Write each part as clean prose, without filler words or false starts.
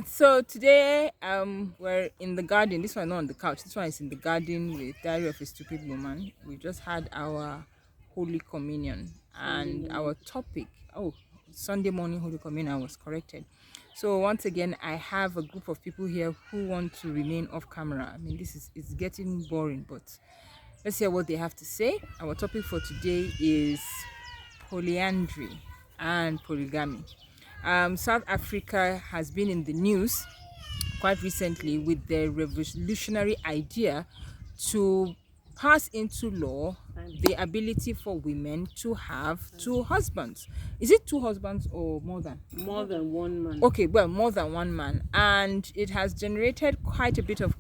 So today we're in the garden. This one not on the couch. This one is in the garden with Diary of a Stupid Woman. We just had our Holy Communion and our topic. Oh, Sunday morning Holy Communion. I was corrected. So once again, I have a group of people here who want to remain off camera. I mean, this is it's getting boring, but let's hear what they have to say. Our topic for today is polyandry and polygamy. South Africa has been in the news quite recently with the revolutionary idea to pass into law the ability for women to have two husbands. Is it two husbands or more than? More than one man. Okay, well, more than one man. And it has generated quite a bit of,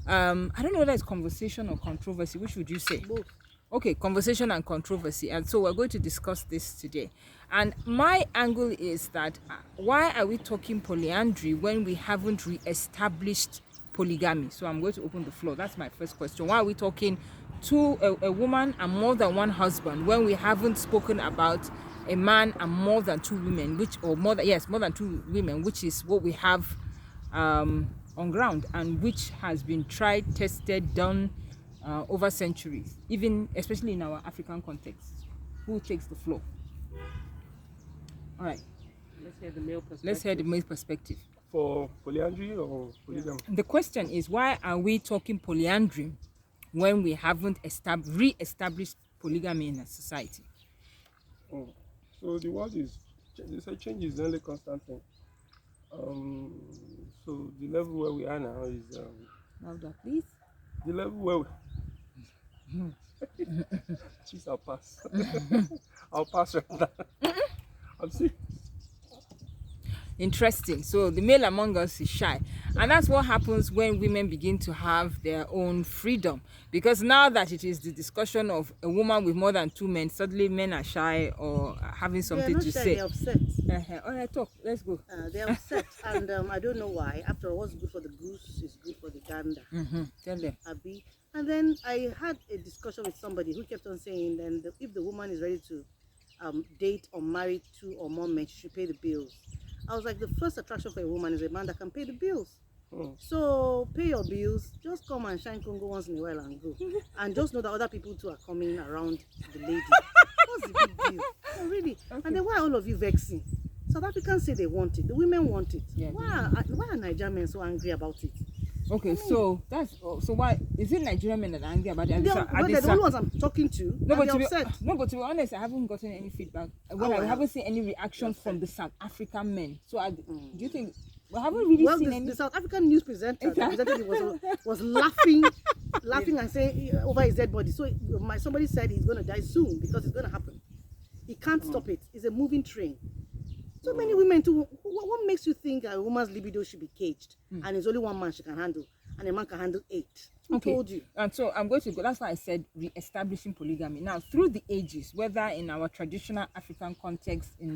I don't know whether it's conversation or controversy. Which would you say? Both. Okay, conversation and controversy. And so we're going to discuss this today. And my angle is that why are we talking polyandry when we haven't re-established polygamy? So I'm going to open the floor. That's my first question. Why are we talking to a woman and more than one husband when we haven't spoken about a man and more than two women, more than two women, which is what we have on ground and which has been tried, tested, done over centuries, even especially in our African context. Who takes the floor? All right. Let's hear the male perspective. Let's hear the male perspective. For polyandry or polygamy? The question is, why are we talking polyandry when we haven't re-established polygamy in a society? Oh. So the word is, they say change is the only constant thing. So the level where we are now is Louder, please. the level where we... Jeez, I'll pass. I'll pass right now. I'm serious. Interesting. So the male among us is shy, and that's what happens when women begin to have their own freedom, because now that it is the discussion of a woman with more than two men, suddenly men are shy or having something to say. They're upset. All right, talk, let's go. They're upset, and I don't know why. After all, what's good for the goose is good for the gander. Tell them. Abi. And then I had a discussion with somebody who kept on saying then if the woman is ready to date or marry two or more men, she should pay the bills. I was like, the first attraction for a woman is a man that can pay the bills. So pay your bills, just come and shine Congo once in a while and go. And just know that other people too are coming around the lady. What's the big deal? Oh, really? Okay. And then why are all of you vexing? South Africans say they want it. The women want it. Yeah, why are Nigerian men so angry about it? Okay, so why is it Nigerian men that are angry about it? They're the only ones I'm talking to. No, but to be honest, I haven't gotten any feedback. I haven't seen any reaction from the South African men. So do you think we haven't really seen any? The South African news presenter was laughing and saying over his dead body. So somebody said he's going to die soon because it's going to happen. He can't stop it. It's a moving train. So many women too. What makes you think a woman's libido should be caged and it's only one man she can handle and a man can handle 8? Who told you? And so I'm going to go. That's why I said re-establishing polygamy. Now, through the ages, whether in our traditional African context, in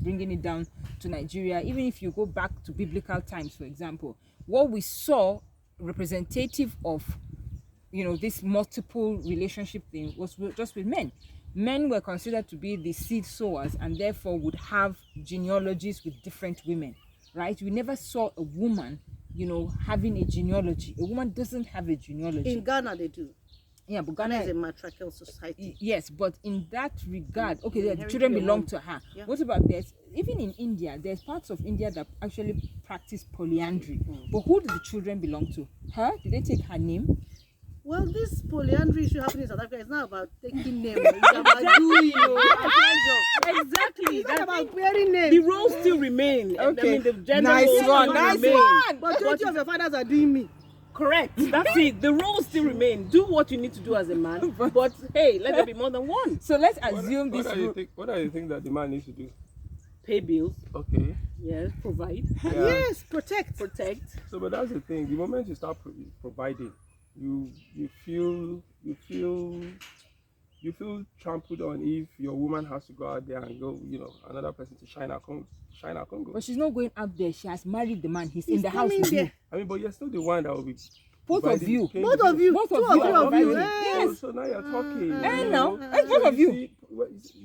bringing it down to Nigeria, even if you go back to biblical times, for example, what we saw representative of this multiple relationship thing was just with men. Men were considered to be the seed sowers and therefore would have genealogies with different women, right? We never saw a woman, having a genealogy. A woman doesn't have a genealogy. In Ghana, they do. Yeah, but Ghana is a matriarchal society. Yes, but in that regard, okay, the children belong to her. Yeah. What about this? Even in India, there's parts of India that actually practice polyandry. But who do the children belong to? Her? Did they take her name? Well, this polyandry issue happening in South Africa is not about taking names. It's about doing, Exactly. It's not about wearing names. The roles still remain. Okay. I mean, the gender nice roles one. But 20 of your fathers are doing me. Correct. That's it. The roles still remain. Do what you need to do as a man. But hey, let there be more than one. So let's assume what do you think that the man needs to do? Pay bills. Okay. Yes. Provide. Yeah. Yes. Protect. So, but that's the thing. The moment you start providing, you feel trampled on if your woman has to go out there and go, another person to shine her Congo. But she's not going out there. She has married the man. He's in the house with you. I mean, but you're still the one that will be both of you. Both of you. Yes. So now you're talking. No, it's both of you.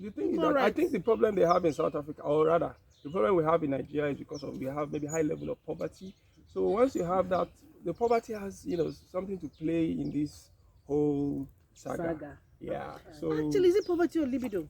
The thing is that I think the problem they have in South Africa, or rather, The problem we have in Nigeria is because of we have maybe high level of poverty. So once you have that, the poverty has something to play in this whole saga. Yeah. So Actually, is it poverty or libido?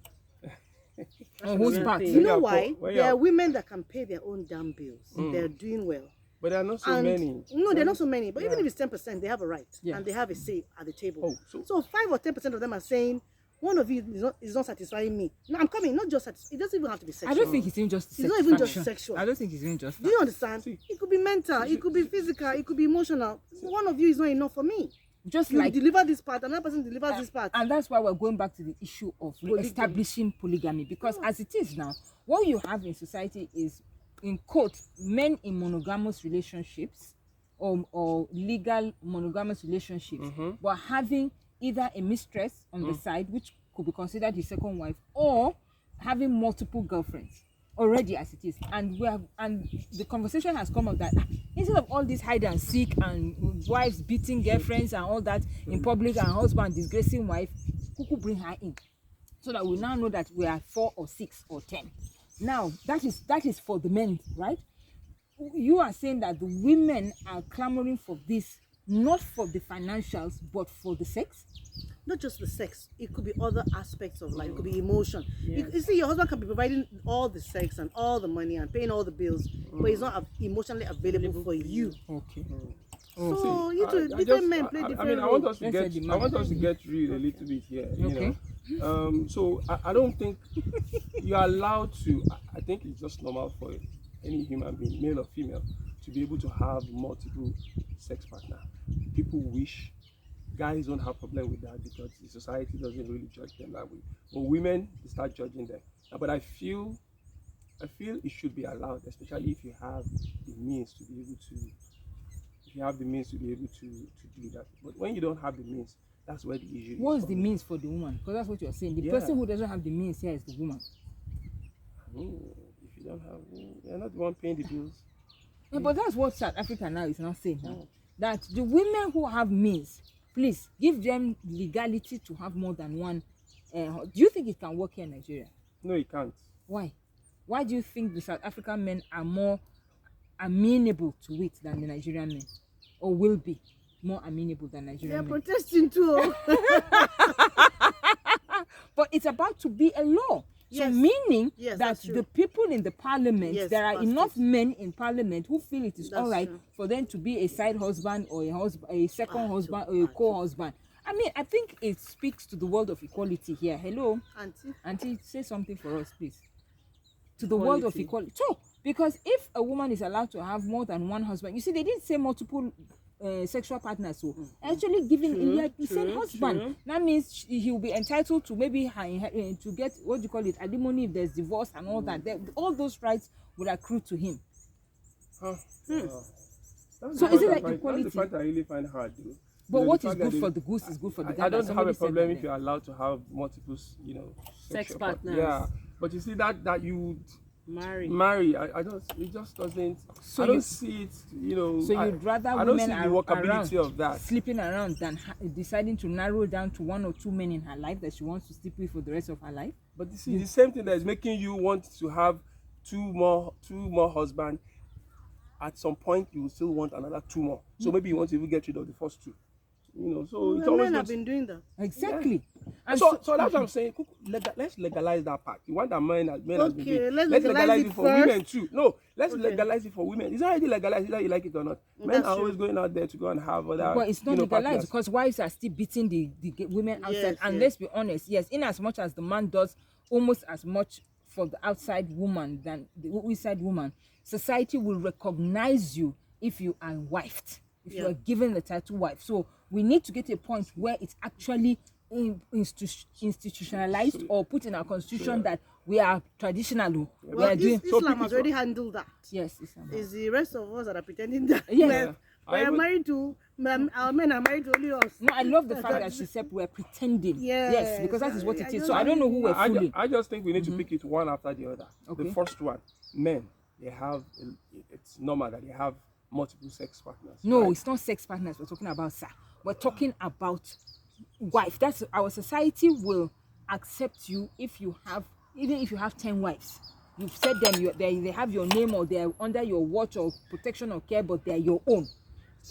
On whose part? You know are why? poor, when There you're- are women that can pay their own damn bills. They're doing well. but there are not so And many. no, there are not so many. But even Yeah. if it's 10%, they have a right Yeah. and they have a say at the table. Oh, so- so 5 or 10% of them are saying one of you is not satisfying me. No, I'm coming. Not just it doesn't even have to be I sexual. don't think it's even just It's not even just satisfaction. sexual. I don't think it's even just Do you understand? See. It could be mental. It could be physical. It could be emotional. One of you is not enough for me. just You like deliver this part, another person delivers this part. and that's why we're going back to the issue of establishing polygamy, because as it is now, what you have in society is, in quotes, men in monogamous relationships or legal monogamous relationships, but having either a mistress on the side, which could be considered his second wife, or having multiple girlfriends already as it is. And the conversation has come up that instead of all this hide and seek and wives beating girlfriends and all that in public and husband disgracing wife, kuku bring her in, so that we now know that we are 4 or 6 or 10. Now that is for the men, right? You are saying that the women are clamoring for this, not for the financials but for the sex. Not just the sex, it could be other aspects of life. It could be emotion. You see, your husband can be providing all the sex and all the money and paying all the bills, but he's not emotionally available for you. Okay. So you two I different just- men play different I mean, I roles. want us to Let's get. say the I want man. us to get real a little bit here. Okay. So I don't think you're allowed to. I think it's just normal for any human being, male or female, to be able to have multiple sex partner. People wish. Guys don't have problem with that because the society doesn't really judge them that way. But women, they start judging them. But I feel it should be allowed, especially if you have the means to be able to. If you have the means to be able to do that. But when you don't have the means, that's where the issue is. What's for the me. means for the woman? Because that's what you're saying. The Yeah. person who doesn't have the means here is the woman. If you don't have, you're not the one paying the bills. Yeah, but that's what South Africa now is now saying now. That the women who have means, please give them legality to have more than one. Do you think it can work here in Nigeria? No, you can't. Why? Why do you think the South African men are more amenable to it than the Nigerian men, or will be more amenable than They're Nigerian men? protesting too. But it's about to be a law. So Yes. meaning Yes, that that's true. the people in the parliament, Yes, there are passed enough it. men in parliament who feel it is That's all right true. for them to be a side husband or a second husband or a co-husband. I mean, I think it speaks to the world of equality here. Hello, Auntie. Auntie, say something for us, please. To the world of equality. So, because if a woman is allowed to have more than one husband, you see, they didn't say multiple sexual partners, so actually giving the same husband. That means he will be entitled to maybe to get, what do you call it, alimony if there's divorce and all that. All those rights would accrue to him. So is it like equality? That's the part I really find hard, though. But You know, what the is fact good that for they- the goose is good for the gander. I don't have Somebody a said problem that if you're allowed to have multiple, Sex sexual partners. Yeah, but you see that you Marry. marry, I don't. It just doesn't. So I don't you- see it. You know. So I- you'd rather I don't women see the are workability around of that. sleeping around than deciding to narrow down to 1 or 2 men in her life that she wants to sleep with for the rest of her life? But you see, the same thing that is making you want to have two more husbands. At some point, you will still want another 2 more. So maybe you want to even get rid of the first 2. You know, so it's The always men have good. been doing that. Exactly. And So that's what I'm saying. Let's legalize that part. You want that men has been Okay, doing. let's Let's legalize legalize it it for first. women too. No, let's Okay. legalize it for women. It's already legalized, whether you like it or not. Men That's are true. always going out there to go and have other. but it's not legalized partners. because wives are still beating the women outside. Yes, And yes. let's be honest, yes, in as much as the man does almost as much for the outside woman than the inside woman, society will recognize you if you are wifed, if you Yeah. are given the title wife. So we need to get to a point where it's actually institutionalized or put in our constitution that we are traditional. We Well, are doing So Islam people- has already handled that. yes, Islam. It's the rest of us that are pretending that Yeah. we are married to, our men are married to only us. No, I love the fact that she said we're pretending. Yes, because that is what it is. So I don't know who we're fooling. I just think we need to pick it one after the other. Okay. The first one, men, it's normal that they have multiple sex partners. No, right? it's not sex partners we're talking about, sir. We're talking about wife. That's our society will accept you if you have, even if you have 10 wives. You've said them, they have your name or they're under your watch or protection or care, but they're your own.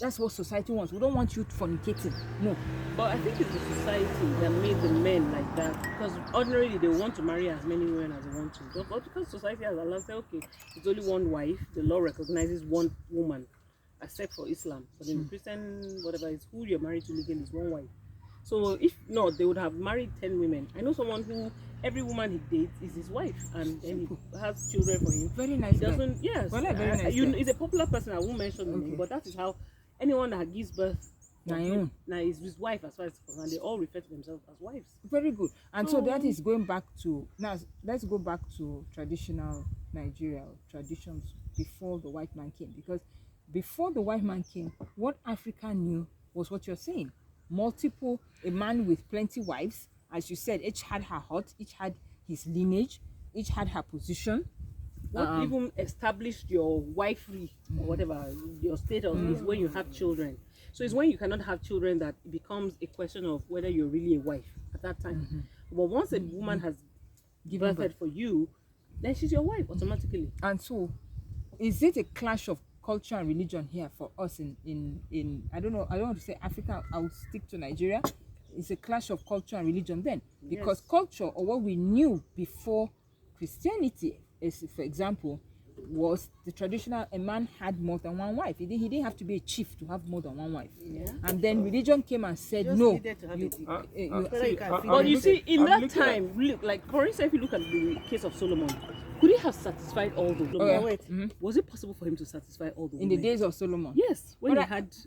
That's what society wants. We don't want you fornicating. No. But I think it's the society that made the men like that. Because ordinarily they want to marry as many women as they want to. But because society has allowed, say, okay, it's only one wife, the law recognizes one woman, except for Islam. But in Christian, whatever, it's who you're married to legally is one wife. So if not, they would have married 10 women. I know someone who every woman he dates is his wife, and then he has children for him. Very nice. He doesn't. Yes. Well, very nice. He's a popular person. I won't mention the name, but that is how anyone that gives birth now is his wife as far as concerned. They all refer to themselves as wives. Very good. And so that is going back to now. Let's go back to traditional Nigeria, traditions before the white man came, because before the white man came, what Africa knew was what you're saying. Multiple, a man with plenty wives, as you said, each had her hut, each had his lineage, each had her position. What even established your wifery or whatever your status is when you have children. So it's when you cannot have children that it becomes a question of whether you're really a wife at that time. But once a woman has given birth for you, then she's your wife automatically. And so, is it a clash of culture and religion here for us in I don't know, I don't want to say Africa, I will stick to Nigeria. It's a clash of culture and religion then, because culture, or what we knew before Christianity, is, for example, was the traditional, a man had more than one wife. He didn't have to be a chief to have more than one wife. And then religion came and said, no. But you see, in that time, look, like for instance, if you look at the case of Solomon, could he have satisfied all the women? Was it possible for him to satisfy all the women? In the days of Solomon? Yes. When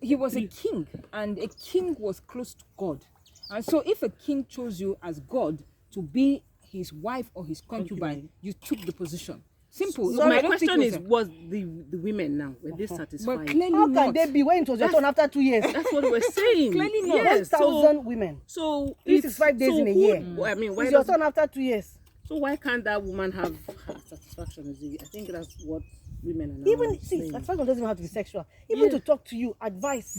he was a king, and a king was close to God. And so if a king chose you as God to be his wife or his concubine, you took the position. Simple. So my question is, was the women now, were they satisfied? But clearly How not. can they be when it was your turn after 2 years? That's what we're saying. Clearly not. Yes. 1,000 women. So This is 5 days in a year. I mean, why It's your doesn't- turn after 2 years. So why can't that woman have her satisfaction? I think that's what women are now Even see, saying. satisfaction doesn't even have to be sexual. Even to talk to you, advice,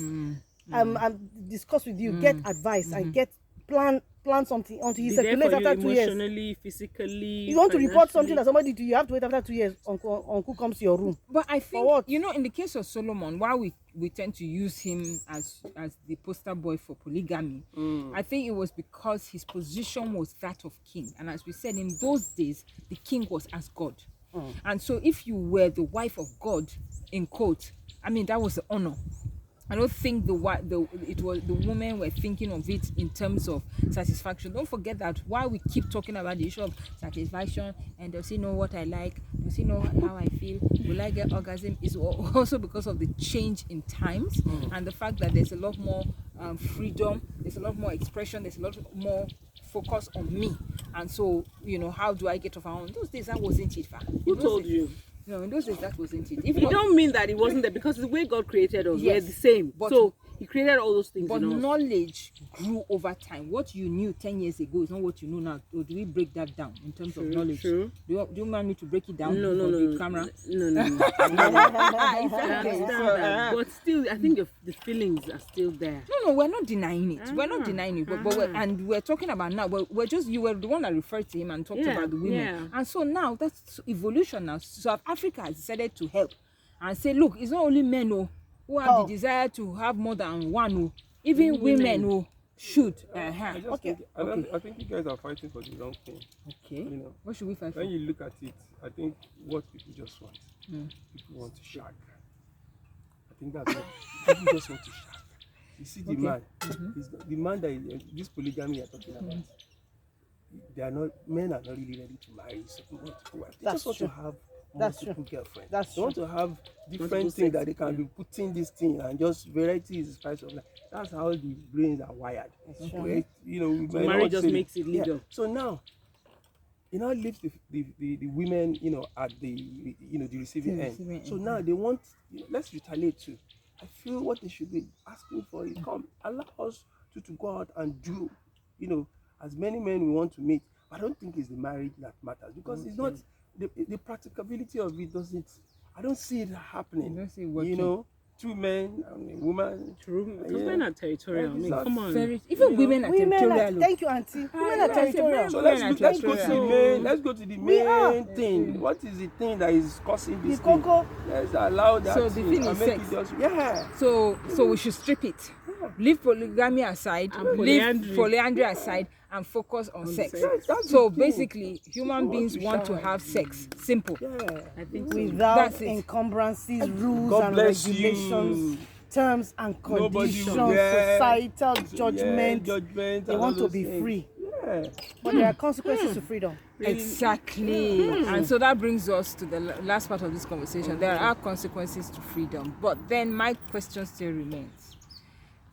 and discuss with you, get advice and get plan something until you Be there circulate for you after 2 years. emotionally, physically. You want to report something financially. that somebody do, you have to wait after 2 years. Uncle comes to your room. But I think, what? you know, in the case of Solomon, while we tend to use him as the poster boy for polygamy, I think it was because his position was that of king. And as we said, in those days, the king was as God. And so if you were the wife of God, in quote, I mean, that was the honor. I don't think the women were thinking of it in terms of satisfaction. Don't forget that while we keep talking about the issue of satisfaction and does he know what I like, does he know how I feel, will I get orgasm, is also because of the change in times and the fact that there's a lot more freedom, there's a lot more expression, there's a lot more focus on me. And so, you know, how do I get off our own? Those days that wasn't it. Who told you? No, in those days that wasn't it. You don't mean that it wasn't there, because the way God created us, we're the same. So he created all those things. But knowledge grew over time. What you knew 10 years ago is not what you know now. Or do we break that down in terms of knowledge? True. Do you want me to break it down? No, the camera? No. I understand that. But still, I think the feelings are still there. No, we're not denying it. We're not denying it. But we're talking about now. We're just, you were the one that referred to him and talked about the women. Yeah. And so now that's evolution now. South Africa has decided to help and say, look, it's not only men who have the desire to have more than one. Even women who should. I think you guys are fighting for the wrong thing. Okay. You know, What should we fight for? when you look at it, I think what people just want. People want to shag. I think that's what people just want to shag. You see the man, the man that this polygamy you're talking about. Men are not really ready to marry multiple wives. They just want to have multiple girlfriends. They want to have different things that they can be putting this thing, and just variety is the spice of life. That's how the brains are wired. Okay? You know, we might marriage not just say- makes it legal. So now, it now leaves the women, you know, at the the receiving end. So now they want, let's retaliate too. I feel what they should be asking for is, come, allow us to go out and do, as many men we want to meet. But I don't think it's the marriage that matters, because it's not the practicability of it doesn't. I don't see it happening. You don't see it working. You know, two men and a woman. True, because men are territorial. I mean, Exactly. come on. Very, even women are Women are, territorial. thank you, auntie. Women are yes, territorial. So Women let's are go to the territorial. main. Let's go to the We are. main thing. What is the thing that is causing The this thing? cocoa. Let's allow that. So the thing and is make sex. it just So we should strip it. Leave polygamy aside, And leave polyandry. polyandry aside, and focus on sex. sex. That's So the thing. basically, human want beings to want to shine. have sex. Simple. Yeah. I think so. Without That's it. encumbrances, rules God and bless regulations, you. terms and Nobody conditions, will- yeah. societal Yeah, judgment. judgment They and want all to those be things. free. Yeah. But there are consequences to freedom. Exactly. And so that brings us to the last part of this conversation. There are consequences to freedom. But then my question still remains.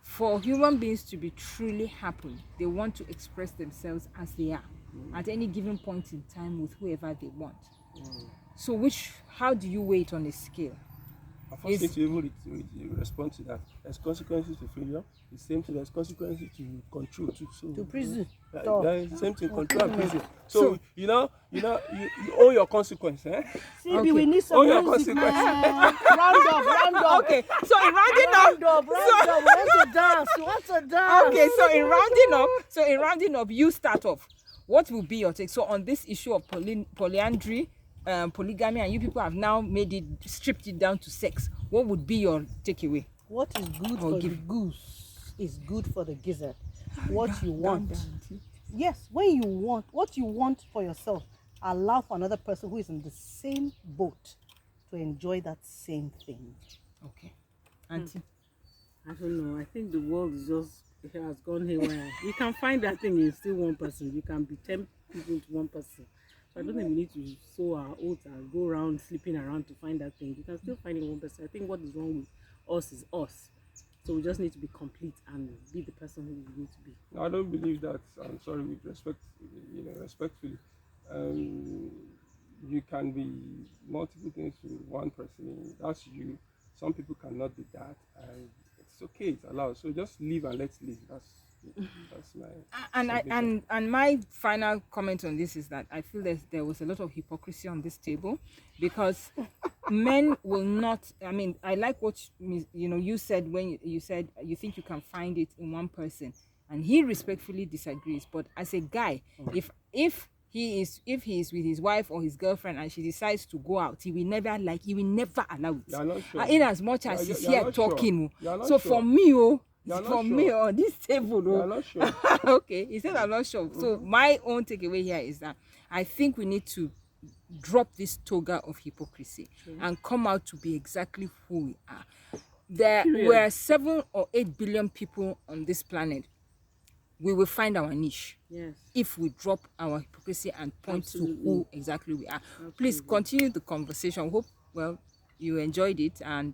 For human beings to be truly happy, they want to express themselves as they are at any given point in time with whoever they want. So how do you weigh it on a scale? I first need to even respond to that. There's consequences to freedom. The same thing. There's consequences to control too. So To prison. same thing. Control and prison. So you own your consequence. Eh? CB, Okay. we need some Oh, your music, consequence. man. Round up. Okay, so in rounding up, Round up. We want to dance. We want to dance. okay, so in rounding up, you start off. What will be your take? So on this issue of polyandry, polygamy, and you people have now stripped it down to sex. What would be your takeaway? What is good for the goose is good for the gizzard. What you want. Yes, when you want, what you want for yourself, allow for another person who is in the same boat to enjoy that same thing. Okay, Auntie. I don't know. I think the world has gone haywire. You can find that thing in still one person. You can be 10 people into one person. So I don't think we need to sow our oats and go around sleeping around to find that thing. You can still find it in one person. I think what is wrong with us is us. So we just need to be complete and be the person who we need to be. No, I don't believe that. I'm sorry, with respect, respectfully. You can be multiple things to one person. That's you. Some people cannot be that, and it's okay. It's allowed. So just live and let's live. That's my. And my final comment on this is that I feel that there was a lot of hypocrisy on this table, because men will not. I mean, I like what you said when you said you think you can find it in one person, and he respectfully disagrees. But as a guy, if he is with his wife or his girlfriend and she decides to go out, he will never allow it. You're not sure. In as much as he's You're here not sure. talking. You're not So sure. for me, You're not for sure. me on this table, You're not sure. okay, he said I'm not sure. So my own takeaway here is that I think we need to drop this toga of hypocrisy and come out to be exactly who we are. There were 7 or 8 billion people on this planet. We will find our niche. Yes. If we drop our hypocrisy and point Absolutely. to who exactly we are. Please continue the conversation. Hope you enjoyed it, and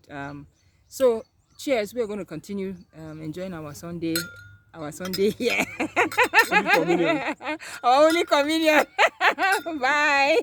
so cheers. We are going to continue enjoying our Sunday here. Only communion. Our only communion. Bye.